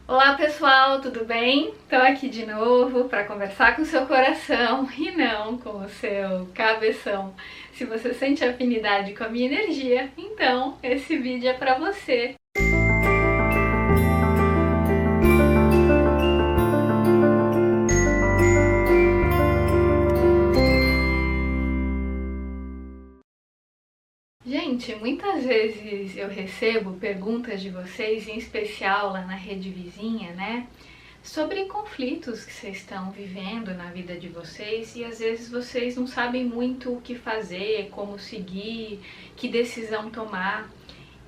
Olá pessoal, tudo bem? Estou aqui de novo para conversar com o seu coração e não com o seu cabeção. Se você sente afinidade com a minha energia, então esse vídeo é para você. Gente, muitas vezes eu recebo perguntas de vocês, em especial lá na rede vizinha, né? Sobre conflitos que vocês estão vivendo na vida de vocês e às vezes vocês não sabem muito o que fazer, como seguir, que decisão tomar.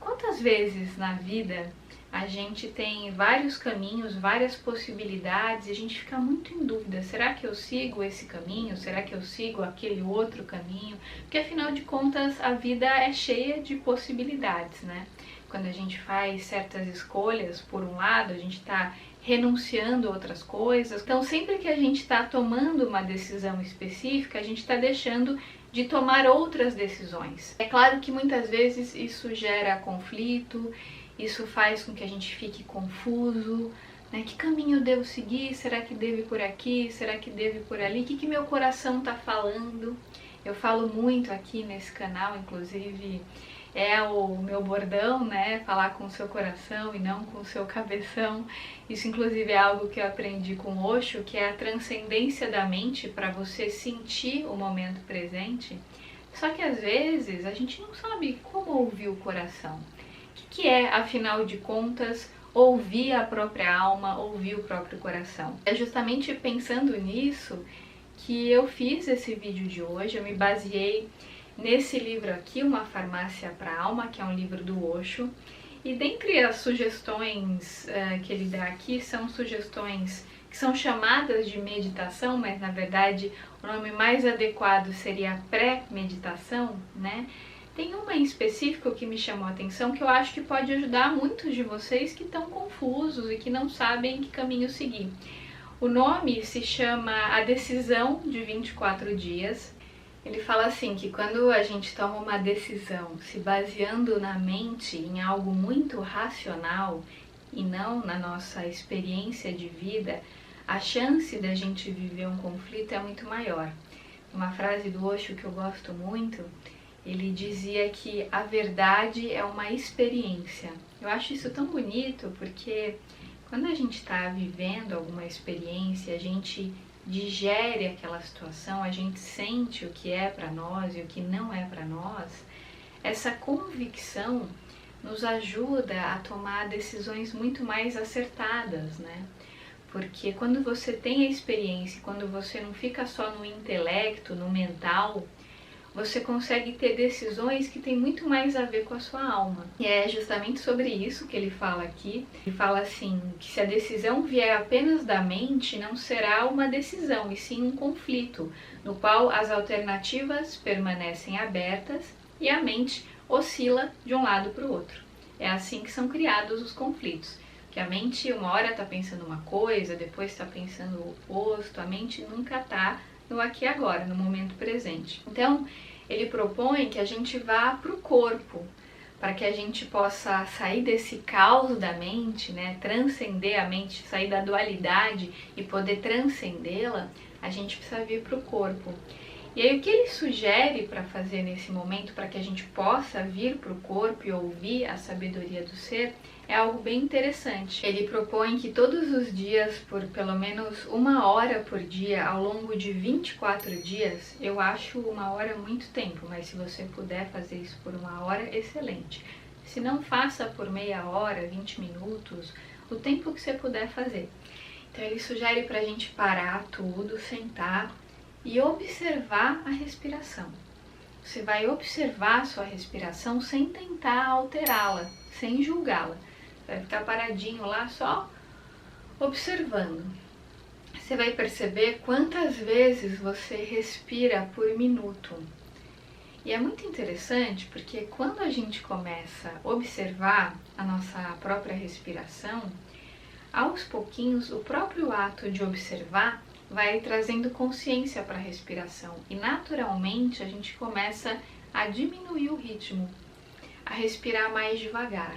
Quantas vezes na vida a gente tem vários caminhos, várias possibilidades e a gente fica muito em dúvida, será que eu sigo esse caminho? Será que eu sigo aquele outro caminho? Porque afinal de contas a vida é cheia de possibilidades, né? Quando a gente faz certas escolhas, por um lado, a gente está renunciando a outras coisas. Então, sempre que a gente está tomando uma decisão específica, a gente está deixando de tomar outras decisões. É claro que muitas vezes isso gera conflito, isso faz com que a gente fique confuso, né? Que caminho eu devo seguir? Será que devo ir por aqui? Será que devo ir por ali? O que meu coração está falando? Eu falo muito aqui nesse canal, inclusive é o meu bordão, né? Falar com o seu coração e não com o seu cabeção. Isso inclusive é algo que eu aprendi com o Osho, que é a transcendência da mente para você sentir o momento presente. Só que às vezes a gente não sabe como ouvir o coração. O que é, afinal de contas, ouvir a própria alma, ouvir o próprio coração? É justamente pensando nisso que eu fiz esse vídeo de hoje. Eu me baseei nesse livro aqui, Uma Farmácia para a Alma, que é um livro do Osho. E dentre as sugestões que ele dá aqui, são sugestões que são chamadas de meditação, mas na verdade o nome mais adequado seria pré-meditação, né? Tem uma em específico que me chamou a atenção, que eu acho que pode ajudar muitos de vocês que estão confusos e que não sabem que caminho seguir. O nome se chama A Decisão de 24 Dias. Ele fala assim, que quando a gente toma uma decisão se baseando na mente, em algo muito racional e não na nossa experiência de vida, a chance da gente viver um conflito é muito maior. Uma frase do Osho que eu gosto muito, ele dizia que a verdade é uma experiência. Eu acho isso tão bonito porque quando a gente está vivendo alguma experiência, a gente digere aquela situação, a gente sente o que é para nós e o que não é para nós, essa convicção nos ajuda a tomar decisões muito mais acertadas, né? Porque quando você tem a experiência, quando você não fica só no intelecto, no mental, você consegue ter decisões que têm muito mais a ver com a sua alma. E é justamente sobre isso que ele fala aqui. Ele fala assim, que se a decisão vier apenas da mente, não será uma decisão, e sim um conflito, no qual as alternativas permanecem abertas e a mente oscila de um lado para o outro. É assim que são criados os conflitos. Que a mente uma hora está pensando uma coisa, depois está pensando o oposto, a mente nunca está no aqui e agora, no momento presente. Então, ele propõe que a gente vá para o corpo, para que a gente possa sair desse caos da mente, né, transcender a mente, sair da dualidade e poder transcendê-la, a gente precisa vir para o corpo. E aí o que ele sugere para fazer nesse momento, para que a gente possa vir para o corpo e ouvir a sabedoria do ser, é algo bem interessante. Ele propõe que todos os dias, por pelo menos 1 hora por dia, ao longo de 24 dias, eu acho 1 hora muito tempo, mas se você puder fazer isso por 1 hora, excelente. Se não, faça por meia hora, 20 minutos, o tempo que você puder fazer. Então ele sugere para a gente parar tudo, sentar e observar a respiração. Você vai observar a sua respiração sem tentar alterá-la, sem julgá-la. Vai ficar paradinho lá só observando. Você vai perceber quantas vezes você respira por minuto. E é muito interessante porque quando a gente começa a observar a nossa própria respiração, aos pouquinhos o próprio ato de observar vai trazendo consciência para a respiração e naturalmente a gente começa a diminuir o ritmo, a respirar mais devagar.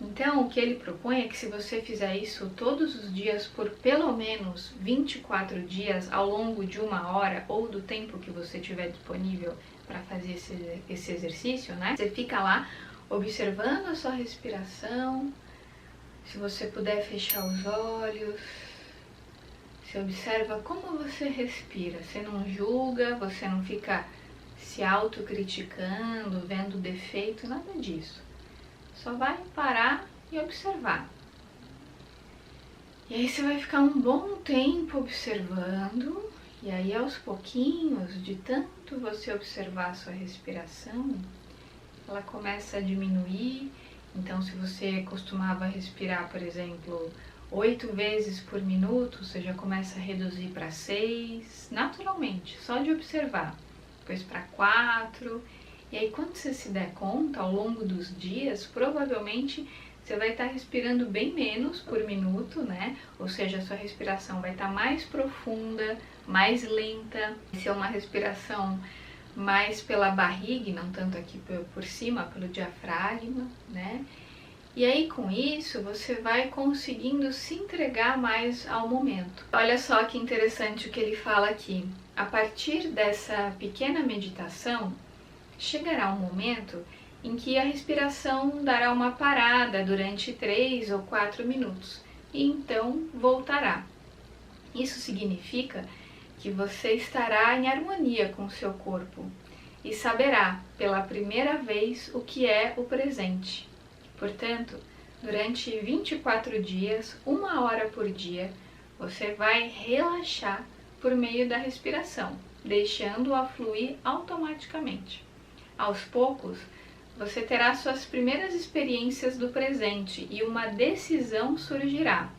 Então, o que ele propõe é que se você fizer isso todos os dias por pelo menos 24 dias ao longo de 1 hora ou do tempo que você tiver disponível para fazer esse exercício, né? Você fica lá observando a sua respiração, se você puder fechar os olhos, você observa como você respira, você não julga, você não fica se autocriticando, vendo defeito, nada disso. Só vai parar e observar. E aí você vai ficar um bom tempo observando, e aí aos pouquinhos, de tanto você observar a sua respiração, ela começa a diminuir. Então, se você costumava respirar, por exemplo, 8 vezes por minuto, você já começa a reduzir para 6, naturalmente, só de observar. Depois para 4, e aí quando você se der conta, ao longo dos dias, provavelmente você vai estar respirando bem menos por minuto, né? Ou seja, a sua respiração vai estar mais profunda, mais lenta, vai ser uma respiração mais pela barriga, não tanto aqui por cima, pelo diafragma, né? E aí com isso você vai conseguindo se entregar mais ao momento. Olha só que interessante o que ele fala aqui. A partir dessa pequena meditação, chegará um momento em que a respiração dará uma parada durante 3 ou 4 minutos e então voltará. Isso significa que você estará em harmonia com o seu corpo e saberá pela primeira vez o que é o presente. Portanto, durante 24 dias, 1 hora por dia, você vai relaxar por meio da respiração, deixando-a fluir automaticamente. Aos poucos, você terá suas primeiras experiências do presente e uma decisão surgirá.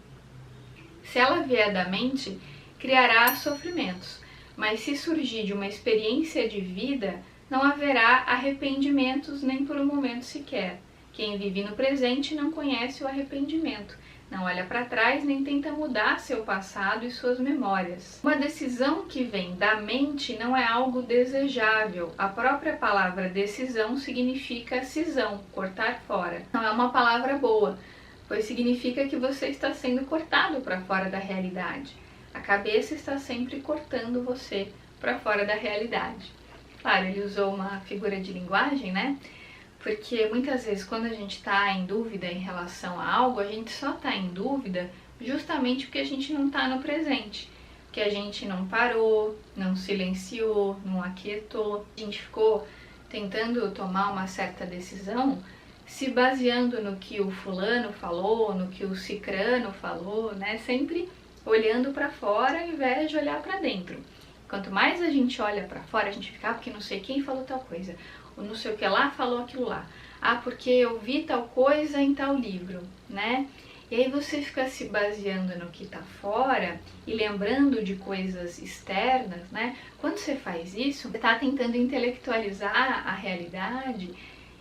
Se ela vier da mente, criará sofrimentos, mas se surgir de uma experiência de vida, não haverá arrependimentos nem por um momento sequer. Quem vive no presente não conhece o arrependimento, não olha para trás nem tenta mudar seu passado e suas memórias. Uma decisão que vem da mente não é algo desejável. A própria palavra decisão significa cisão, cortar fora. Não é uma palavra boa, pois significa que você está sendo cortado para fora da realidade. A cabeça está sempre cortando você para fora da realidade. Claro, ele usou uma figura de linguagem, né? Porque muitas vezes quando a gente está em dúvida em relação a algo, a gente só está em dúvida justamente porque a gente não está no presente. Porque a gente não parou, não silenciou, não aquietou. A gente ficou tentando tomar uma certa decisão se baseando no que o fulano falou, no que o cicrano falou, né? Sempre olhando para fora ao invés de olhar para dentro. Quanto mais a gente olha para fora, a gente fica, porque não sei quem falou tal coisa, ou não sei o que lá falou aquilo lá, porque eu vi tal coisa em tal livro, né? E aí você fica se baseando no que está fora e lembrando de coisas externas, né? Quando você faz isso, você está tentando intelectualizar a realidade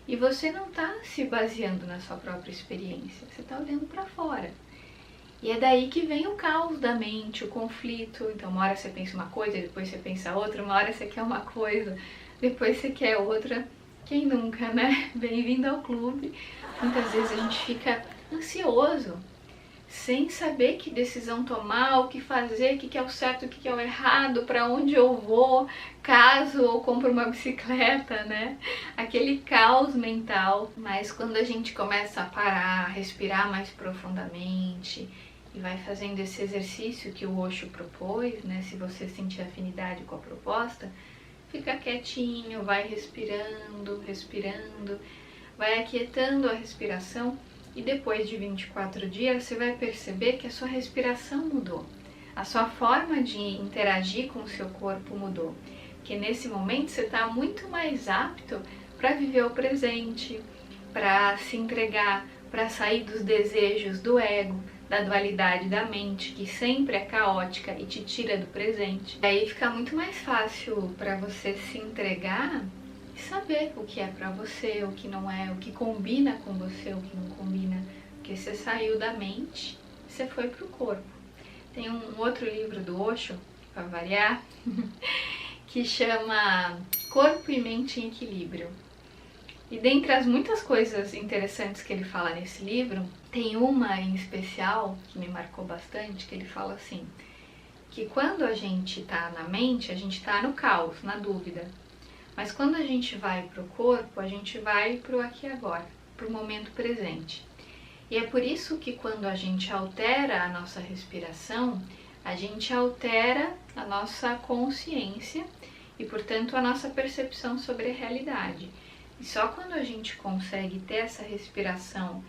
e você não está se baseando na sua própria experiência, você está olhando para fora. E é daí que vem o caos da mente, o conflito. Então, uma hora você pensa uma coisa, depois você pensa outra, uma hora você quer uma coisa, depois você quer outra. Quem nunca, né? Bem-vindo ao clube. Muitas vezes a gente fica ansioso, sem saber que decisão tomar, o que fazer, o que é o certo, o que é o errado, para onde eu vou, caso eu compro uma bicicleta, né? Aquele caos mental. Mas quando a gente começa a parar, respirar mais profundamente e vai fazendo esse exercício que o Osho propôs, né? Se você sentir afinidade com a proposta, fica quietinho, vai respirando, respirando, vai aquietando a respiração e depois de 24 dias você vai perceber que a sua respiração mudou, a sua forma de interagir com o seu corpo mudou, que nesse momento você está muito mais apto para viver o presente, para se entregar, para sair dos desejos do ego, da dualidade da mente, que sempre é caótica e te tira do presente. E aí fica muito mais fácil para você se entregar e saber o que é para você, o que não é, o que combina com você, o que não combina, porque você saiu da mente, você foi pro corpo. Tem um outro livro do Osho, para variar, que chama Corpo e Mente em Equilíbrio. E dentre as muitas coisas interessantes que ele fala nesse livro, tem uma em especial que me marcou bastante, que ele fala assim, que quando a gente está na mente, a gente está no caos, na dúvida. Mas quando a gente vai para o corpo, a gente vai para o aqui e agora, para o momento presente. E é por isso que quando a gente altera a nossa respiração, a gente altera a nossa consciência e, portanto, a nossa percepção sobre a realidade. E só quando a gente consegue ter essa respiração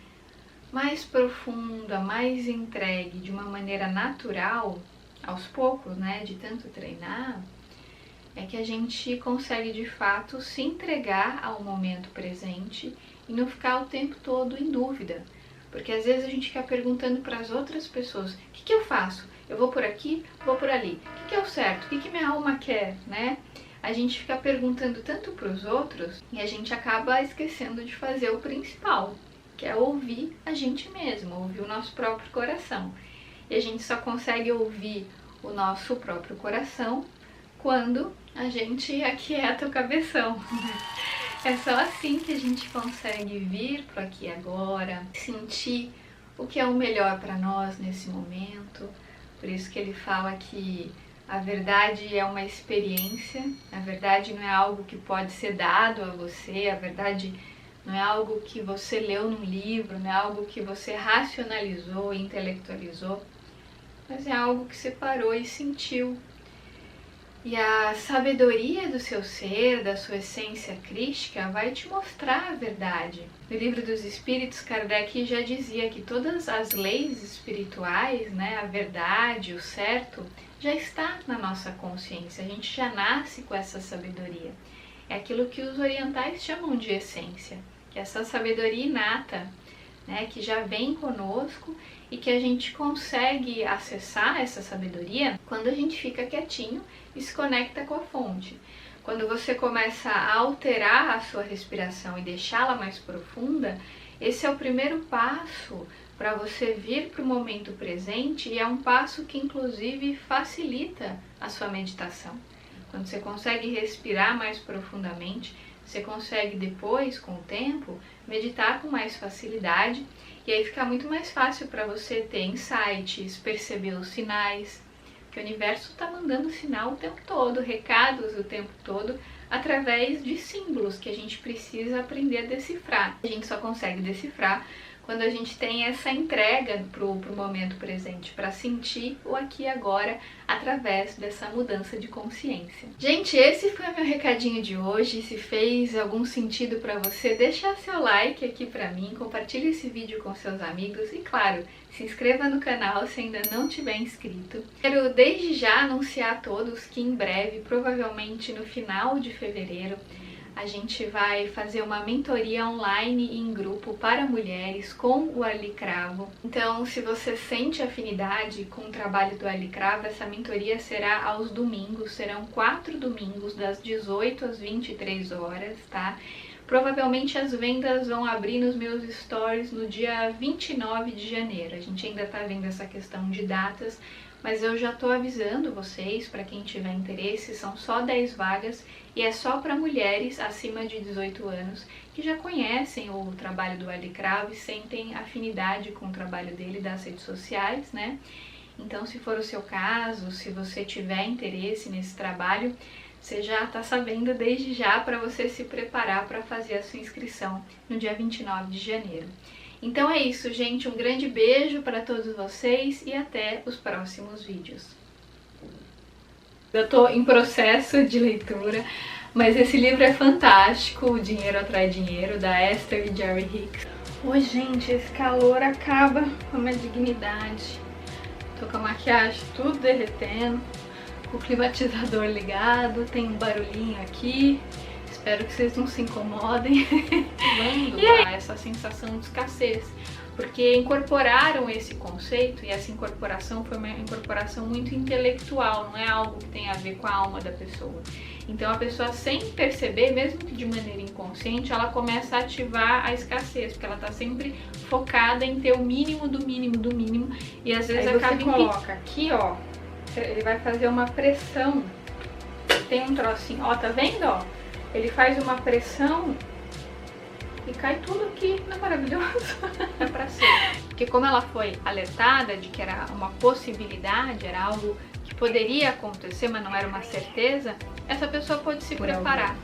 mais profunda, mais entregue, de uma maneira natural, aos poucos, né, de tanto treinar, é que a gente consegue de fato se entregar ao momento presente e não ficar o tempo todo em dúvida. Porque às vezes a gente fica perguntando para as outras pessoas, o que eu faço? Eu vou por aqui, vou por ali. O que é o certo? O que minha alma quer, né? A gente fica perguntando tanto para os outros e a gente acaba esquecendo de fazer o principal, que é ouvir a gente mesmo, ouvir o nosso próprio coração. E a gente só consegue ouvir o nosso próprio coração quando a gente aquieta o cabeção. É só assim que a gente consegue vir para aqui agora, sentir o que é o melhor para nós nesse momento. Por isso que ele fala que a verdade é uma experiência, a verdade não é algo que pode ser dado a você, a verdade não é algo que você leu num livro, não é algo que você racionalizou, intelectualizou, mas é algo que você parou e sentiu. E a sabedoria do seu ser, da sua essência crística, vai te mostrar a verdade. No Livro dos Espíritos, Kardec já dizia que todas as leis espirituais, né, a verdade, o certo, já está na nossa consciência. A gente já nasce com essa sabedoria. É aquilo que os orientais chamam de essência, que é essa sabedoria inata, né, que já vem conosco e que a gente consegue acessar essa sabedoria quando a gente fica quietinho e se conecta com a fonte. Quando você começa a alterar a sua respiração e deixá-la mais profunda, esse é o primeiro passo para você vir para o momento presente e é um passo que inclusive facilita a sua meditação. Quando você consegue respirar mais profundamente, você consegue depois, com o tempo, meditar com mais facilidade e aí fica muito mais fácil para você ter insights, perceber os sinais, que o universo está mandando sinal o tempo todo, recados o tempo todo, através de símbolos que a gente precisa aprender a decifrar. A gente só consegue decifrar quando a gente tem essa entrega pro momento presente, para sentir o aqui e agora através dessa mudança de consciência. Gente, esse foi o meu recadinho de hoje. Se fez algum sentido para você, deixa seu like aqui para mim, compartilhe esse vídeo com seus amigos e, claro, se inscreva no canal se ainda não tiver inscrito. Quero desde já anunciar a todos que em breve, provavelmente no final de fevereiro, a gente vai fazer uma mentoria online em grupo para mulheres com o Arli Cravo. Então, se você sente afinidade com o trabalho do Arli Cravo, essa mentoria será aos domingos, serão 4 domingos, das 18 às 23 horas, tá? Provavelmente as vendas vão abrir nos meus stories no dia 29 de janeiro. A gente ainda tá vendo essa questão de datas, mas eu já tô avisando vocês, para quem tiver interesse, são só 10 vagas e é só para mulheres acima de 18 anos que já conhecem o trabalho do Arli Cravo e sentem afinidade com o trabalho dele das redes sociais, né? Então, se for o seu caso, se você tiver interesse nesse trabalho, você já está sabendo desde já para você se preparar para fazer a sua inscrição no dia 29 de janeiro. Então é isso, gente. Um grande beijo para todos vocês e até os próximos vídeos. Eu estou em processo de leitura, mas esse livro é fantástico, O Dinheiro Atrai Dinheiro, da Esther e Jerry Hicks. Ô, gente, esse calor acaba com a minha dignidade. Tô com a maquiagem tudo derretendo, com o climatizador ligado, tem um barulhinho aqui. Espero que vocês não se incomodem. E aí, essa sensação de escassez, porque incorporaram esse conceito e essa incorporação foi uma incorporação muito intelectual, não é algo que tem a ver com a alma da pessoa. Então a pessoa, sem perceber, mesmo que de maneira inconsciente, ela começa a ativar a escassez, porque ela tá sempre focada em ter o mínimo do mínimo do mínimo e às vezes aí acaba... Você coloca aqui, ó, ele vai fazer uma pressão, tem um trocinho, ó, tá vendo, ó? Ele faz uma pressão e cai tudo aqui, não é maravilhoso? É pra ser. Porque como ela foi alertada de que era uma possibilidade, era algo que poderia acontecer, mas não era uma certeza, essa pessoa pode se preparar.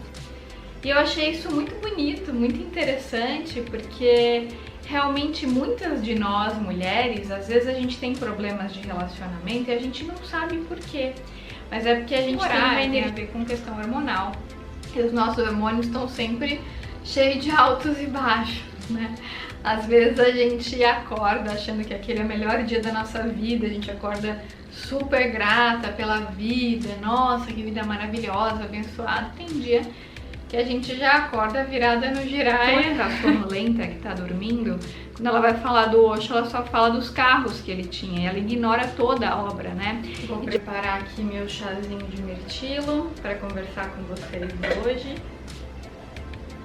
E eu achei isso muito bonito, muito interessante, porque realmente muitas de nós mulheres, às vezes a gente tem problemas de relacionamento e a gente não sabe por quê. Mas é porque a gente tem uma energia a ver com questão hormonal. E os nossos hormônios estão sempre cheios de altos e baixos, né? Às vezes a gente acorda achando que aquele é o melhor dia da nossa vida, a gente acorda super grata pela vida, nossa, que vida maravilhosa, abençoada. Tem dia que a gente já acorda virada no giraia, tá sonolenta, que tá dormindo. Quando ela vai falar do Osho, ela só fala dos carros que ele tinha, e ela ignora toda a obra, né? Vou preparar aqui meu chazinho de mirtilo para conversar com vocês hoje.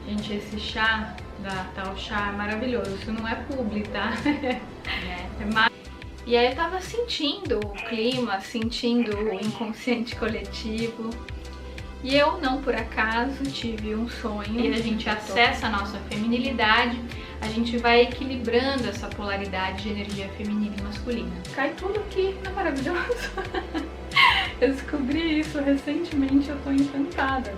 Gente, esse chá da Tal Chá é maravilhoso, isso não é publi, tá? E aí eu tava sentindo o clima, sentindo o inconsciente coletivo. E eu, não por acaso, tive um sonho e a gente acessa a nossa feminilidade, a gente vai equilibrando essa polaridade de energia feminina e masculina. Cai tudo aqui, não é maravilhoso? Eu descobri isso recentemente, eu tô encantada.